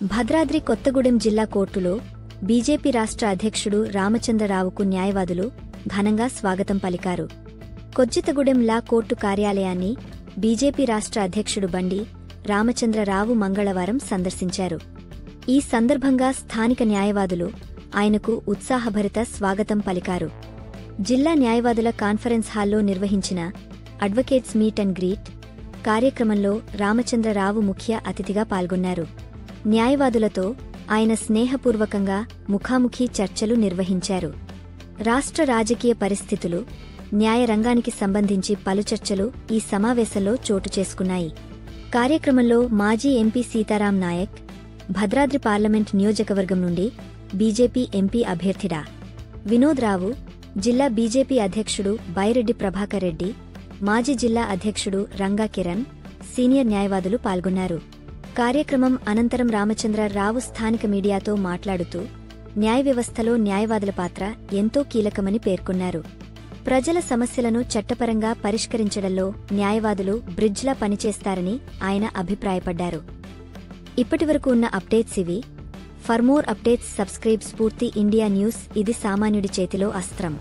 భద్రాద్రి కొత్తగూడెం జిల్లా కోర్టులో బీజేపీ రాష్ట్ర అధ్యక్షుడు రామచంద్రరావుకు న్యాయవాదులు ఘనంగా స్వాగతం పలికారు. కొజ్జితగూడెం లా కోర్టు కార్యాలయాన్ని బీజేపీ రాష్ట్ర అధ్యక్షుడు బండి రామచంద్రరావు మంగళవారం సందర్శించారు. ఈ సందర్భంగా స్థానిక న్యాయవాదులు ఆయనకు ఉత్సాహభరిత స్వాగతం పలికారు. జిల్లా న్యాయవాదుల కాన్ఫరెన్స్ హాల్లో నిర్వహించిన అడ్వకేట్స్ మీట్ అండ్ గ్రీట్ కార్యక్రమంలో రామచంద్రరావు ముఖ్య అతిథిగా పాల్గొన్నారు. న్యాయవాదులతో ఆయన స్నేహపూర్వకంగా ముఖాముఖి చర్చలు నిర్వహించారు. రాష్ట్ర రాజకీయ పరిస్థితులు, న్యాయరంగానికి సంబంధించి పలు చర్చలు ఈ సమావేశంలో చోటు చేసుకున్నాయి. కార్యక్రమంలో మాజీ ఎంపీ సీతారాం నాయక్, భద్రాద్రి పార్లమెంట్ నియోజకవర్గం నుండి బీజేపీ ఎంపీ అభ్యర్థి డా. వినోద్ రావు, జిల్లా బీజేపీ అధ్యక్షుడు బైరెడ్డి ప్రభాకర్ రెడ్డి, మాజీ జిల్లా అధ్యక్షుడు రంగా కిరణ్, సీనియర్ న్యాయవాదులు పాల్గొన్నారు. కార్యక్రమం అనంతరం రామచంద్రరావు స్థానిక మీడియాతో మాట్లాడుతూ న్యాయ వ్యవస్థలో న్యాయవాదుల పాత్ర ఎంతో కీలకమని పేర్కొన్నారు. ప్రజల సమస్యలను చట్టపరంగా పరిష్కరించడంలో న్యాయవాదులు బ్రిడ్జ్లా పనిచేస్తారని ఆయన అభిప్రాయపడ్డారు. ఇప్పటివరకు ఉన్న అప్డేట్స్ ఇవి. ఫర్ మోర్ అప్డేట్స్ సబ్స్క్రైబ్ స్ఫూర్తి ఇండియా న్యూస్. ఇది సామాన్యుడి చేతిలో అస్త్రం.